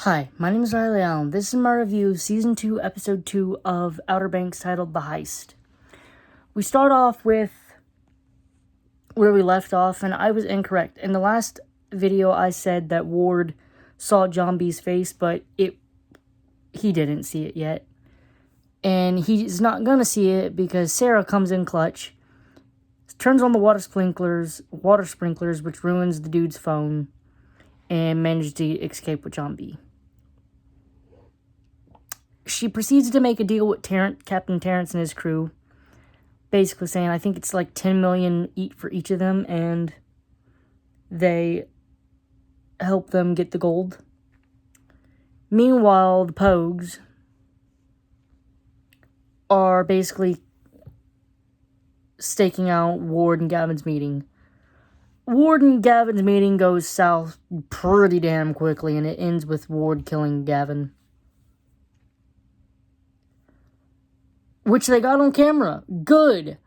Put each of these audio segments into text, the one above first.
Hi, my name is Riley Allen. This is my review of Season 2, Episode 2 of Outer Banks titled The Heist. We start off with where we left off, and I was incorrect. In the last video, I said that Ward saw John B's face, but he didn't see it yet. And he's not going to see it because Sarah comes in clutch, turns on the water sprinklers, which ruins the dude's phone, and manages to escape with John B. She proceeds to make a deal with Captain Terrence and his crew, basically saying, I think it's like $10 million for each of them, and they help them get the gold. Meanwhile, the Pogues are basically staking out Ward and Gavin's meeting. Ward and Gavin's meeting goes south pretty damn quickly, and it ends with Ward killing Gavin. Which they got on camera. Good.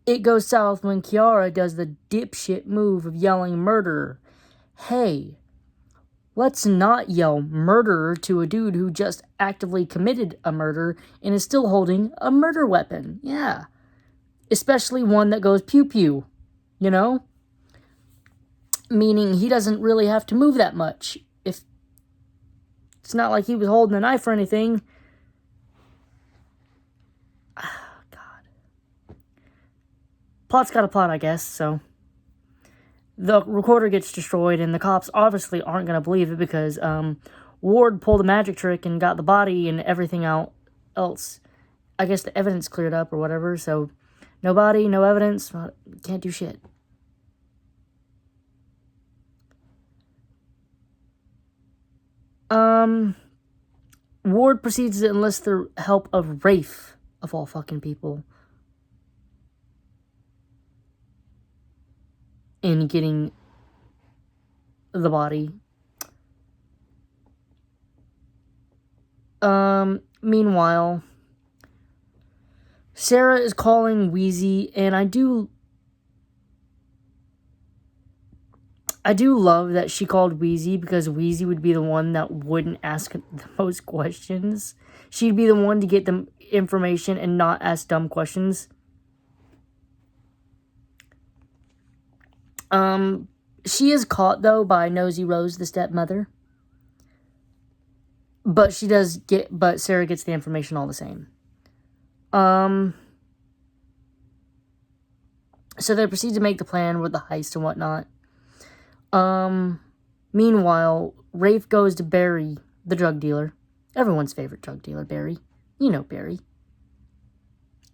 It goes south when Kiara does the dipshit move of yelling murderer. Hey, let's not yell murderer to a dude who just actively committed a murder and is still holding a murder weapon. Yeah. Especially one that goes pew-pew. You know? Meaning he doesn't really have to move that much. If it's not like he was holding a knife or anything. Plot's got a plot, I guess, so. The recorder gets destroyed, and the cops obviously aren't going to believe it because Ward pulled a magic trick and got the body and everything out else. I guess the evidence cleared up or whatever, so no body, no evidence, can't do shit. Ward proceeds to enlist the help of Rafe, of all fucking people, in getting the body. Meanwhile, Sarah is calling Wheezy, and I do love that she called Wheezy because Wheezy would be the one that wouldn't ask the most questions. She'd be the one to get the information and not ask dumb questions. She is caught, though, by Nosy Rose, the stepmother. But Sarah gets the information all the same. So they proceed to make the plan with the heist and whatnot. Meanwhile, Rafe goes to Barry, the drug dealer. Everyone's favorite drug dealer, Barry. You know Barry.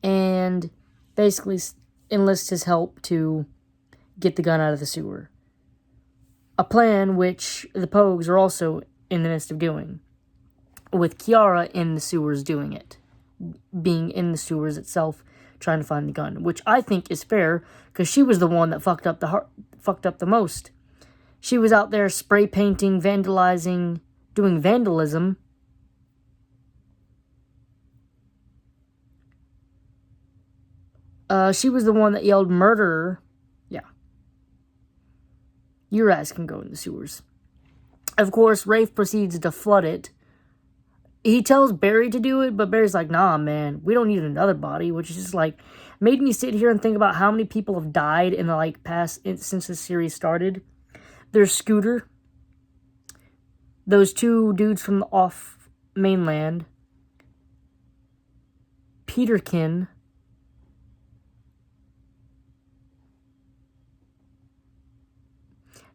And basically enlists his help to get the gun out of the sewer. A plan which the Pogues are also in the midst of doing, with Kiara in the sewers doing it, being in the sewers itself, trying to find the gun, which I think is fair, because she was the one that fucked up the most. She was out there spray painting, vandalizing, doing vandalism. She was the one that yelled murderer. Yeah. Your ass can go in the sewers. Of course, Rafe proceeds to flood it. He tells Barry to do it, but Barry's like, nah, man, we don't need another body, which is just like, made me sit here and think about how many people have died in the past, since the series started. There's Scooter. Those two dudes from the off mainland. Peterkin.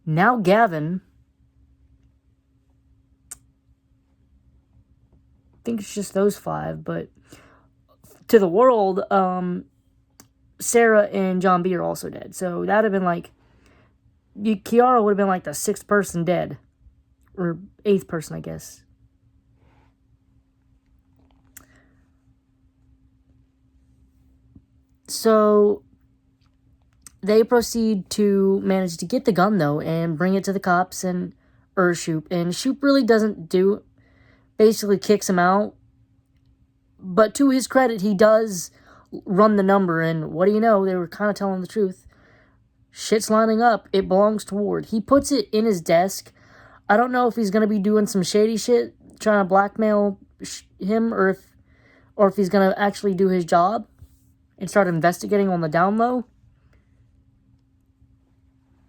Now Gavin. I think it's just those 5, but to the world, Sarah and John B are also dead. So that'd have been Kiara would have been the 6th person dead. Or 8th person, I guess. So they proceed to manage to get the gun, though, and bring it to the cops and Shoop. And Shoop really doesn't basically kicks him out. But to his credit, he does run the number, and what do you know, they were kind of telling the truth. Shit's lining up. It belongs to Ward. He puts it in his desk. I don't know if he's going to be doing some shady shit, trying to blackmail him, or if he's going to actually do his job and start investigating on the down low.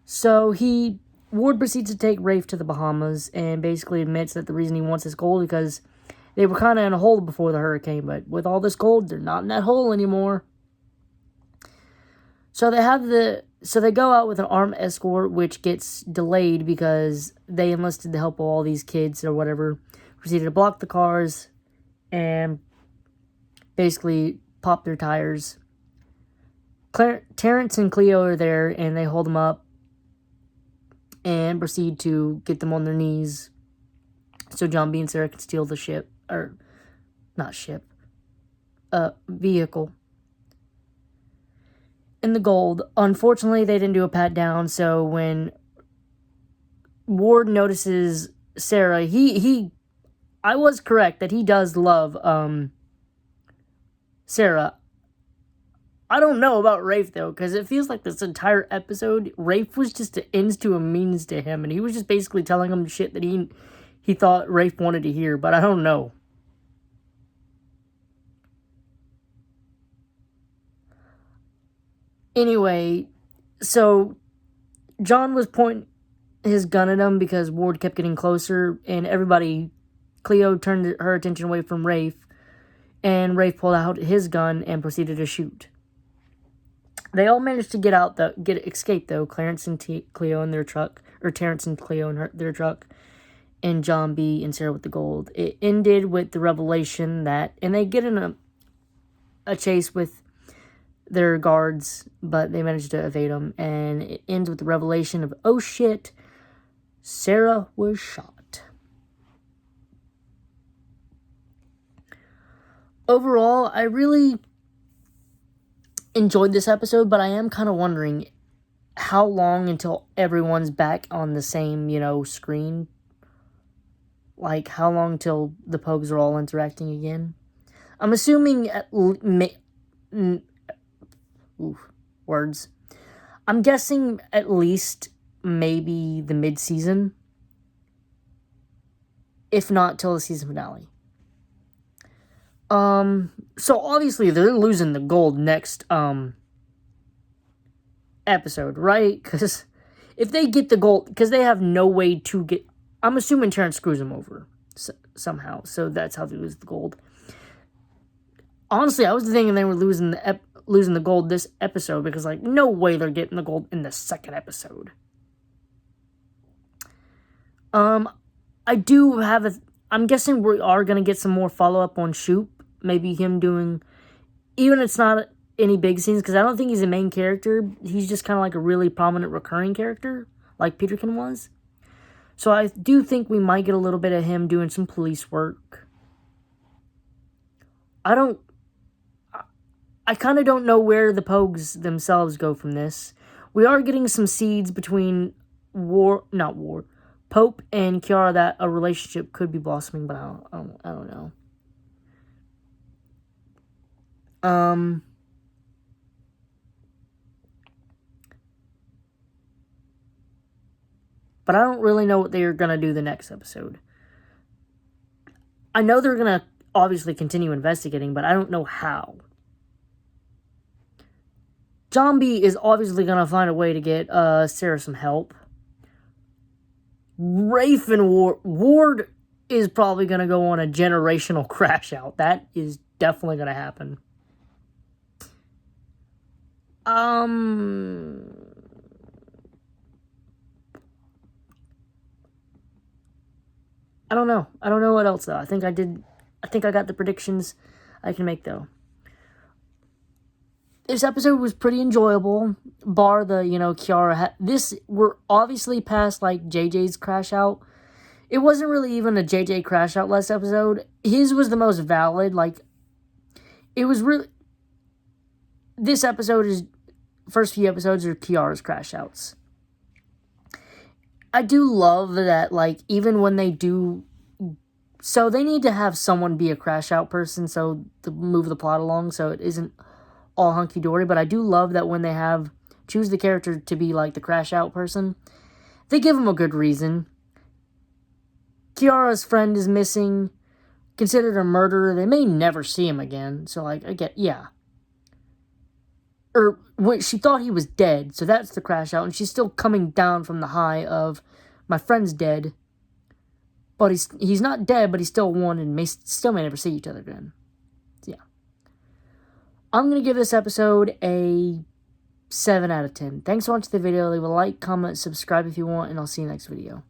So Ward proceeds to take Rafe to the Bahamas and basically admits that the reason he wants this gold is because they were kind of in a hole before the hurricane, but with all this gold, they're not in that hole anymore. So they go out with an armed escort, which gets delayed because they enlisted the help of all these kids or whatever, proceeded to block the cars and basically pop their tires. Terrence and Cleo are there, and they hold them up and proceed to get them on their knees so John B. and Sarah can steal the vehicle. And the gold. Unfortunately, they didn't do a pat down, so when Ward notices Sarah, I was correct that he does love Sarah. I don't know about Rafe, though, because it feels like this entire episode, Rafe was just an ends to a means to him, and he was just basically telling him shit that he thought Rafe wanted to hear, but I don't know. Anyway, so John was pointing his gun at him because Ward kept getting closer, and Cleo turned her attention away from Rafe, and Rafe pulled out his gun and proceeded to shoot. They all managed to escape though. Clarence and Cleo in their truck, or Terrence and Cleo in their truck, and John B. and Sarah with the gold. It ended with the revelation and they get in a chase with their guards, but they managed to evade them, and it ends with the revelation of, oh shit, Sarah was shot. Overall, I really enjoyed this episode, but I am kind of wondering how long until everyone's back on the same, screen. Like, how long till the Pogues are all interacting again? I'm assuming I'm guessing at least maybe the mid-season. If not till the season finale. So obviously they're losing the gold next, episode, right? Because if they get the gold, because they have no way to get, I'm assuming Terrence screws them over somehow, so that's how they lose the gold. Honestly, I was thinking they were losing the gold this episode, because, no way they're getting the gold in the second episode. I'm guessing we are going to get some more follow-up on Shoop. Maybe him doing, even if it's not any big scenes, because I don't think he's a main character. He's just kind of like a really prominent recurring character, like Peterkin was. So I do think we might get a little bit of him doing some police work. I kind of don't know where the Pogues themselves go from this. We are getting some seeds between Pope and Kiara that a relationship could be blossoming, but I don't know. But I don't really know what they're gonna do the next episode. I know they're gonna obviously continue investigating, but I don't know how. John B. is obviously gonna find a way to get Sarah some help. Rafe and Ward is probably gonna go on a generational crash out. That is definitely gonna happen. I don't know. I don't know what else, though. I think I got the predictions I can make, though. This episode was pretty enjoyable, bar the, Kiara. We're obviously past, JJ's crash out. It wasn't really even a JJ crash out last episode. His was the most valid, it was really... This first few episodes are Kiara's crash outs. I do love that, even when they do... So they need to have someone be a crash out person to move the plot along, so it isn't all hunky-dory. But I do love that when they choose the character to be, the crash out person, they give them a good reason. Kiara's friend is missing, considered a murderer. They may never see him again. So, like, I get, yeah. Or, she thought he was dead, so that's the crash out. And she's still coming down from the high of, my friend's dead. But he's not dead, but he's still wanted and still may never see each other again. So, yeah. I'm going to give this episode a 7 out of 10. Thanks for watching the video. Leave a like, comment, subscribe if you want, and I'll see you next video.